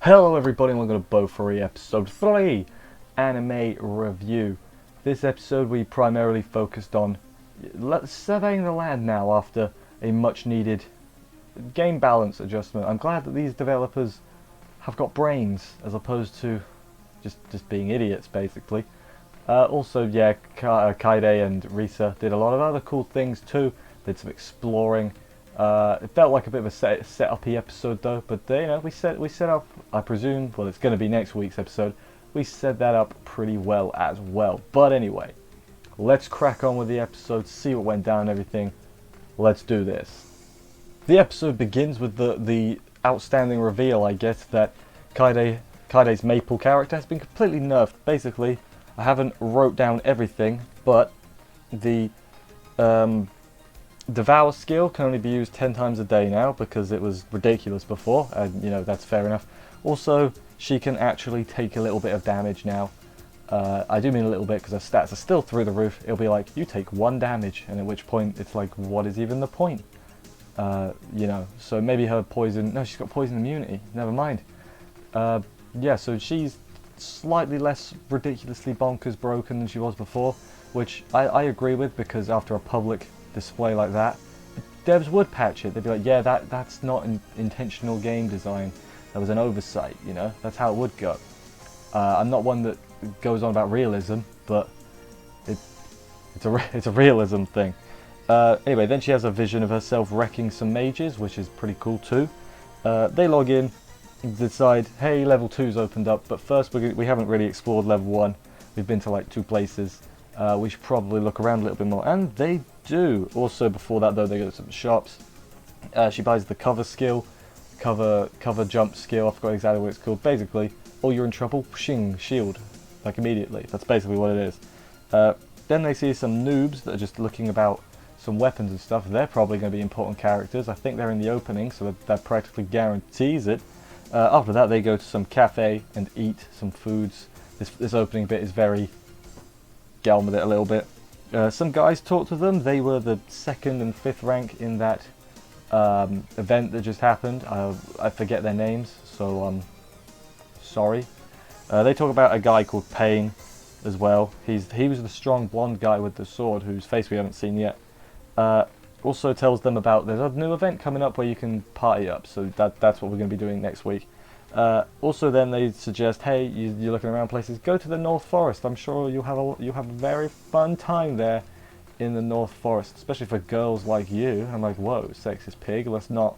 Hello everybody and welcome to Bofuri episode 3 anime review. This episode we primarily focused on surveying the land now after a much needed game balance adjustment. I'm glad that these developers have got brains as opposed to just being idiots basically. Also yeah, Kaide and Risa did a lot of other cool things too, did some exploring. It felt like a bit of a set-up-y episode though, but we set up, I presume, well it's going to be next week's episode, we set that up pretty well as well. But anyway, let's crack on with the episode, see what went down and everything. Let's do this. The episode begins with the outstanding reveal, I guess, that Kaide's Maple character has been completely nerfed. Basically, I haven't wrote down everything, but the Devour skill can only be used 10 times a day now because it was ridiculous before, and that's fair enough. Also, she can actually take a little bit of damage now. I do mean a little bit because her stats are still through the roof. It'll be like, you take 1 damage, and at which point it's like, what is even the point? So maybe her poison, no, she's got poison immunity, never mind. Yeah, so she's slightly less ridiculously bonkers broken than she was before, which I agree with, because after a public display like that, devs would patch it. They'd be like, yeah, that's not an intentional game design, that was an oversight, that's how it would go. I'm not one that goes on about realism, but it's a realism thing. Anyway, then she has a vision of herself wrecking some mages, which is pretty cool too. They log in, decide, hey, level 2's opened up, but first we haven't really explored level 1. We've been to like 2 places. We should probably look around a little bit more, and they do. Also, before that though, they go to some shops. She buys the cover skill, cover jump skill. I forgot exactly what it's called. Basically, oh, you're in trouble, shing, shield, like immediately. That's basically what it is. Then they see some noobs that are just looking about some weapons and stuff. They're probably going to be important characters. I think they're in the opening, so that practically guarantees it. After that, they go to some cafe and eat some foods. This opening bit is very get on with it a little bit. Some guys talk to them. They were the 2nd and 5th rank in that event that just happened. I forget their names, so sorry. They talk about a guy called Pain as well. He was the strong blonde guy with the sword, whose face we haven't seen yet. Also tells them about there's a new event coming up where you can party up, so that's what we're going to be doing next week. Also then they suggest, hey, you're looking around places, go to the North Forest. I'm sure you'll have a very fun time there in the North Forest, especially for girls like you. I'm like, whoa, sexist pig, let's not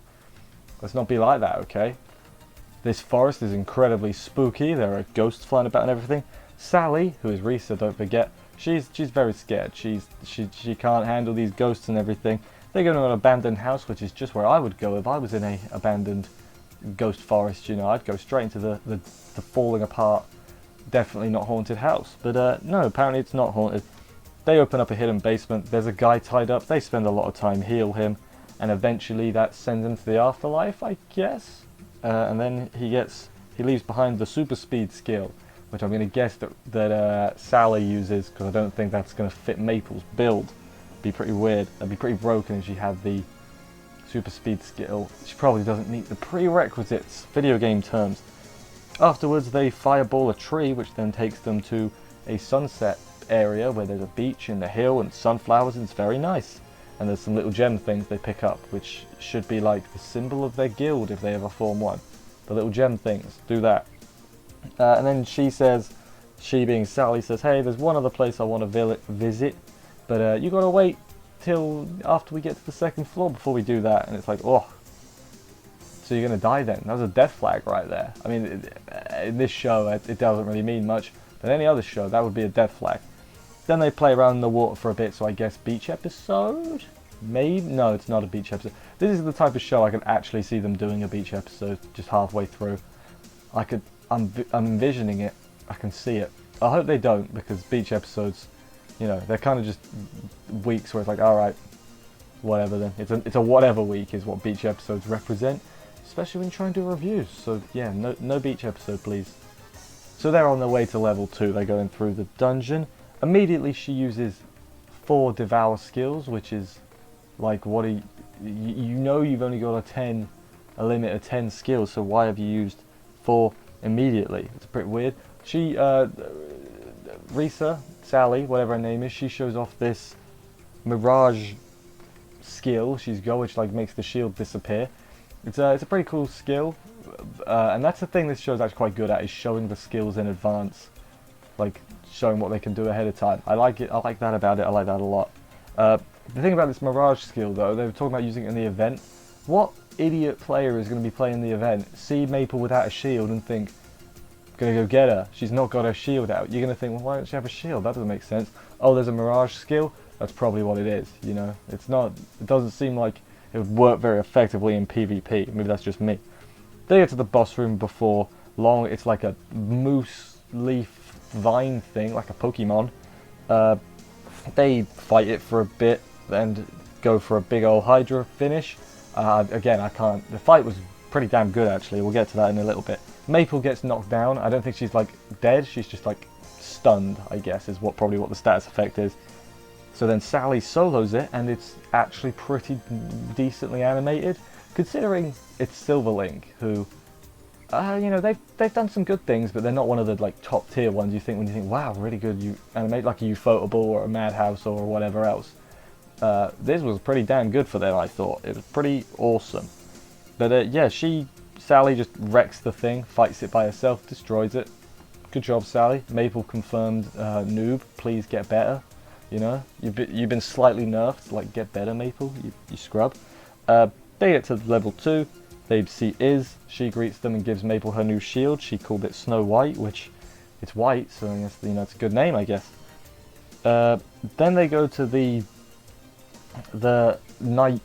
be like that, okay? This forest is incredibly spooky. There are ghosts flying about and everything. Sally, who is Risa, don't forget, she's very scared. She can't handle these ghosts and everything. They go to an abandoned house, which is just where I would go if I was in a abandoned ghost forest. I'd go straight into the falling apart, definitely not haunted house. But no, apparently it's not haunted. They open up a hidden basement. There's a guy tied up. They spend a lot of time heal him, and eventually that sends him to the afterlife, I guess. And then he leaves behind the super speed skill, which I'm going to guess that Sally uses, because I don't think that's going to fit Maple's build. Be pretty weird. That'd be pretty broken if she had the super speed skill. She probably doesn't meet the prerequisites, video game terms. Afterwards, they fireball a tree, which then takes them to a sunset area where there's a beach and a hill and sunflowers, and it's very nice. And there's some little gem things they pick up, which should be like the symbol of their guild if they ever form one. The little gem things, do that. And then she being Sally, says, hey, there's one other place I want to visit, but you gotta wait till after we get to the 2nd floor before we do that. And it's like, oh, so you're gonna die then? That was a death flag right there. I mean, in this show it doesn't really mean much, but any other show that would be a death flag. Then they play around in the water for a bit, so I guess beach episode? Maybe? No, it's not a beach episode. This is the type of show I can actually see them doing a beach episode just halfway through. I'm envisioning it. I can see it. I hope they don't, because beach episodes, they're kind of just weeks where it's like, alright, whatever then. It's a whatever week is what beach episodes represent, especially when you try and do reviews. So yeah, no beach episode, please. So they're on their way to level 2. They're going through the dungeon. Immediately she uses 4 Devour skills, which is like, you've only got a limit of 10 skills, so why have you used before immediately. It's pretty weird. She, Risa, Sally, whatever her name is, she shows off this Mirage skill she's got, which like makes the shield disappear. It's a pretty cool skill, and that's the thing this show's actually quite good at, is showing the skills in advance, like showing what they can do ahead of time. I like it. I like that about it. I like that a lot. The thing about this Mirage skill though, they were talking about using it in the event. What idiot player is going to be playing the event, see Maple without a shield and think, gonna go get her, she's not got her shield out? You're gonna think, well, why don't she have a shield? That doesn't make sense. Oh, there's a Mirage skill? That's probably what it is, you know? It's not, it doesn't seem like it would work very effectively in PvP. Maybe that's just me. They get to the boss room before long. It's like a moose leaf vine thing, like a Pokemon. They fight it for a bit and go for a big old Hydra finish. Again, I can't, the fight was pretty damn good actually. We'll get to that in a little bit. Maple gets knocked down. I don't think she's like dead. She's just like stunned, I guess, is probably what the status effect is. So then Sally solos it, and it's actually pretty decently animated, considering it's Silverlink, who, you know, they've done some good things, but they're not one of the like top tier ones you think when you think, wow, really good, you animate like a Ufotable or a Madhouse or whatever else. This was pretty damn good for them, I thought. It was pretty awesome. But yeah, Sally just wrecks the thing, fights it by herself, destroys it. Good job, Sally. Maple confirmed, noob, please get better. You know, you've been slightly nerfed, like get better, Maple, you scrub. They get to level 2, they see Iz, she greets them and gives Maple her new shield. She called it Snow White, which it's white, so I guess, you know, it's a good name, I guess. Then they go to the night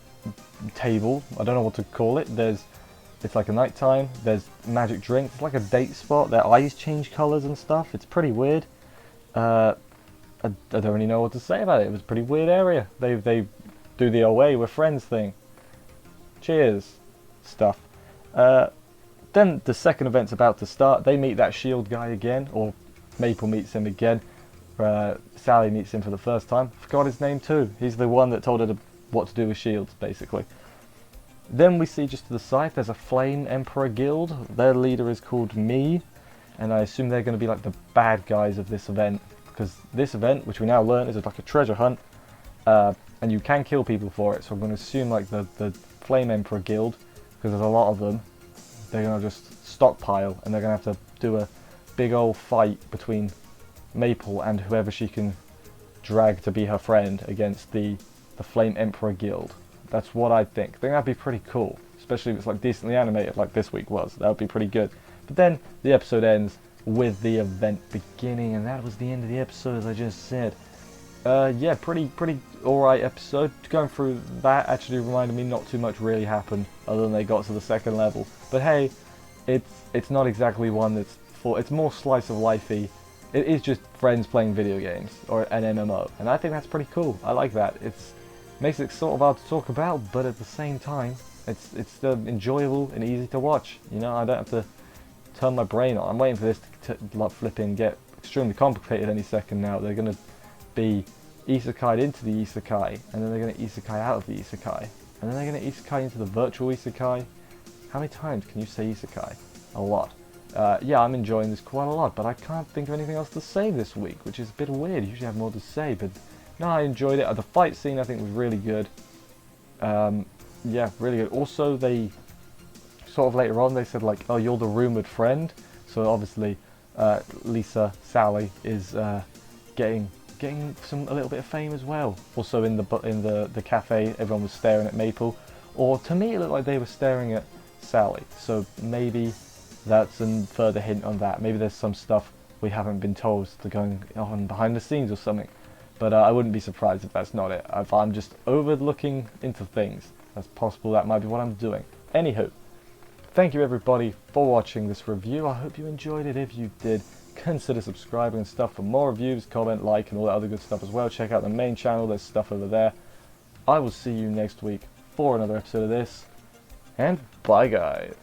table, I don't know what to call it. It's like a night time, there's magic drinks, it's like a date spot, their eyes change colours and stuff, it's pretty weird. I don't really know what to say about it. It was a pretty weird area. They do the away we're friends thing. Cheers stuff. Then the second event's about to start. They meet that shield guy again, or Maple meets him again. Sally meets him for the first time. Forgot his name too. He's the one that told her what to do with shields, basically. Then we see just to the side, there's a Flame Emperor guild. Their leader is called Me, and I assume they're going to be like the bad guys of this event. Because this event, which we now learn, is like a treasure hunt, and you can kill people for it. So I'm going to assume like the Flame Emperor guild, because there's a lot of them, they're going to just stockpile, and they're going to have to do a big old fight between Maple and whoever she can drag to be her friend against the Flame Emperor guild. That's what I think. I think that'd be pretty cool, especially if it's like decently animated like this week was. That would be pretty good. But then the episode ends with the event beginning, and that was the end of the episode, as I just said. Yeah, pretty alright episode. Going through that actually reminded me not too much really happened, other than they got to the second level. But hey, it's not exactly one that's for. It's more slice of lifey. It is just friends playing video games or an MMO, and I think that's pretty cool. I like that. It's makes it sort of hard to talk about, but at the same time, it's still enjoyable and easy to watch. You know, I don't have to turn my brain on. I'm waiting for this to like flipping get extremely complicated any second now. They're going to be isekai'd into the isekai, and then they're going to isekai out of the isekai, and then they're going to isekai into the virtual isekai. How many times can you say isekai? A lot. Yeah, I'm enjoying this quite a lot, but I can't think of anything else to say this week, which is a bit weird. Usually I have more to say, but no, I enjoyed it. The fight scene I think was really good. Yeah, really good. Also, they sort of later on they said like, oh, you're the rumored friend. So obviously, Sally is getting a little bit of fame as well. Also in the cafe, everyone was staring at Maple, or to me it looked like they were staring at Sally. So maybe that's a further hint on that. Maybe there's some stuff we haven't been told to going on behind the scenes or something. But I wouldn't be surprised if that's not it. If I'm just overlooking into things, that's possible. That might be what I'm doing. Anywho, thank you everybody for watching this review. I hope you enjoyed it. If you did, consider subscribing and stuff for more reviews, comment, like, and all that other good stuff as well. Check out the main channel. There's stuff over there. I will see you next week for another episode of this. And bye, guys.